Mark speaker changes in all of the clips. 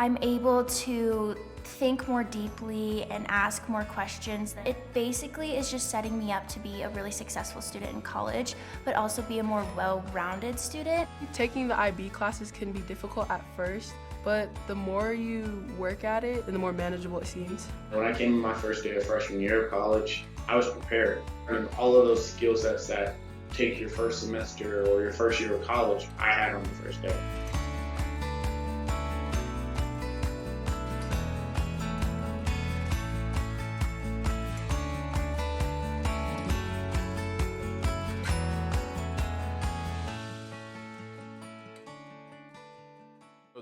Speaker 1: I'm able to think more deeply and ask more questions. It basically is just setting me up to be a really successful student in college, but also be a more well-rounded student.
Speaker 2: Taking the IB classes can be difficult at first, but the more you work at it, the more manageable it seems.
Speaker 3: When I came my first day of freshman year of college, I was prepared. And all of those skill sets that take your first semester or your first year of college, I had on the first day.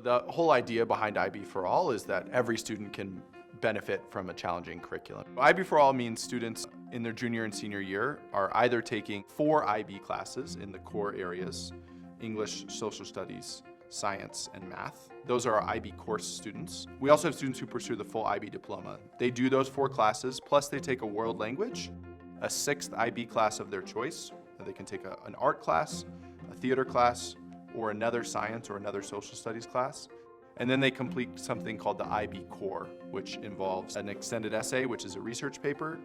Speaker 4: The whole idea behind IB for All is that every student can benefit from a challenging curriculum. IB for All means students in their junior and senior year are either taking 4 IB classes in the core areas: English, social studies, science, and math. Those are our IB course students. We also have students who pursue the full IB diploma. They do those 4 classes, plus they take a world language, a 6th IB class of their choice. They can take an art class, a theater class, or another science or another social studies class. And then they complete something called the IB Core, which involves an extended essay, which is a research paper,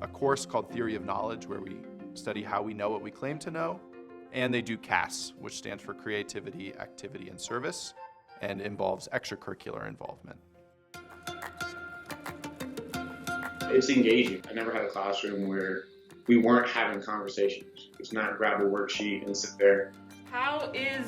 Speaker 4: a course called Theory of Knowledge, where we study how we know what we claim to know, and they do CAS, which stands for Creativity, Activity, and Service, and involves extracurricular involvement.
Speaker 3: It's engaging. I never had a classroom where we weren't having conversations. It's not grab a worksheet and sit there.
Speaker 5: How is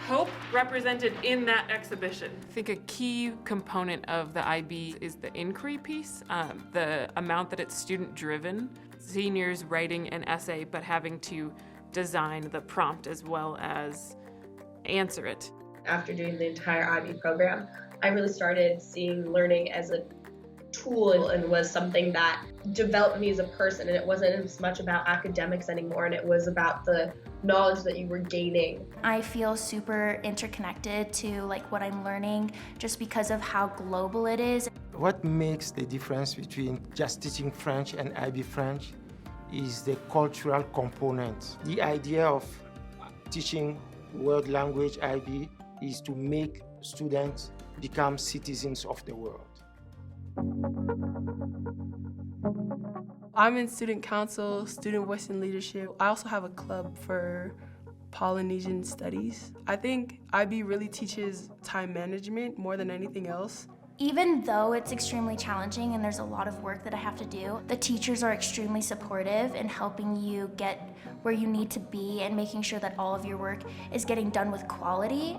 Speaker 5: hope represented in that exhibition?
Speaker 6: I think a key component of the IB is the inquiry piece, the amount that it's student-driven. Seniors writing an essay, but having to design the prompt as well as answer it.
Speaker 7: After doing the entire IB program, I really started seeing learning as a tool and was something that developed me as a person, and it wasn't as much about academics anymore, and it was about the knowledge that you were gaining.
Speaker 1: I feel super interconnected to what I'm learning just because of how global it is.
Speaker 8: What makes the difference between just teaching French and IB French is the cultural component. The idea of teaching world language IB is to make students become citizens of the world.
Speaker 2: I'm in student council, student voice and leadership. I also have a club for Polynesian studies. I think IB really teaches time management more than anything else.
Speaker 1: Even though it's extremely challenging and there's a lot of work that I have to do, the teachers are extremely supportive in helping you get where you need to be and making sure that all of your work is getting done with quality.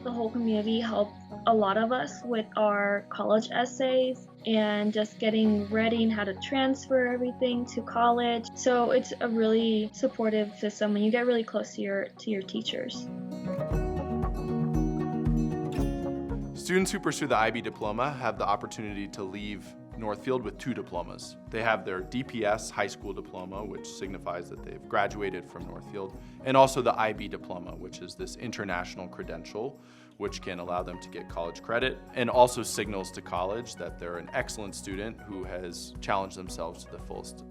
Speaker 9: The whole community helped a lot of us with our college essays and just getting ready and how to transfer everything to college. So it's a really supportive system and you get really close to your teachers.
Speaker 4: Students who pursue the IB diploma have the opportunity to leave Northfield with 2 diplomas. They have their DPS high school diploma, which signifies that they've graduated from Northfield, and also the IB diploma, which is this international credential, which can allow them to get college credit and also signals to college that they're an excellent student who has challenged themselves to the fullest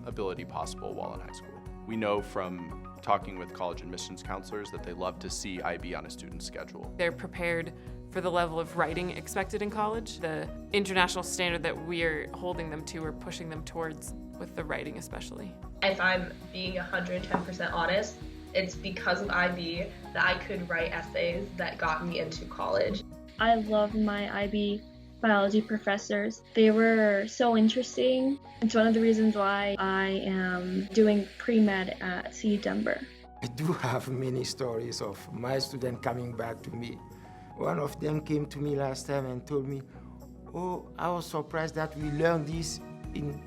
Speaker 4: ability possible while in high school. We know from talking with college admissions counselors that they love to see IB on a student's schedule.
Speaker 6: They're prepared for the level of writing expected in college, the international standard that we're holding them to or pushing them towards with the writing especially.
Speaker 7: If I'm being 110% honest, it's because of IB that I could write essays that got me into college.
Speaker 9: I love my IB biology professors. They were so interesting. It's one of the reasons why I am doing pre-med at CU Denver.
Speaker 8: I do have many stories of my students coming back to me. One of them came to me last time and told me, "Oh, I was surprised that we learned this in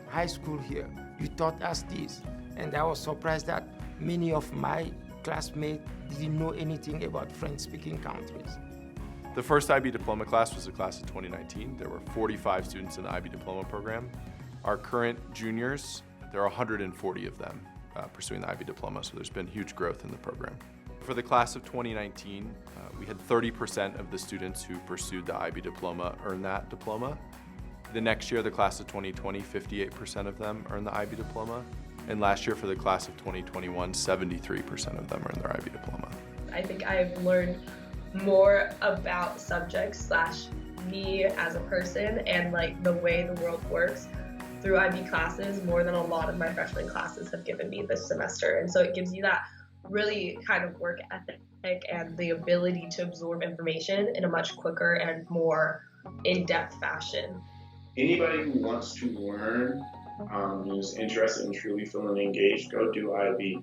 Speaker 8: high school here. You taught us this." And I was surprised that many of my classmates didn't know anything about French-speaking countries.
Speaker 4: The first IB diploma class was a class of 2019. There were 45 students in the IB diploma program. Our current juniors, there are 140 of them pursuing the IB diploma, so there's been huge growth in the program. For the class of 2019, we had 30% of the students who pursued the IB diploma earn that diploma. The next year, the class of 2020, 58% of them earned the IB diploma. And last year for the class of 2021, 73% of them earned their IB diploma.
Speaker 7: I think I've learned more about subjects / me as a person and like the way the world works through IB classes more than a lot of my freshman classes have given me this semester. And so it gives you that really kind of work ethic and the ability to absorb information in a much quicker and more in-depth fashion.
Speaker 3: Anybody who wants to learn, who's interested in truly feeling engaged, go do IB.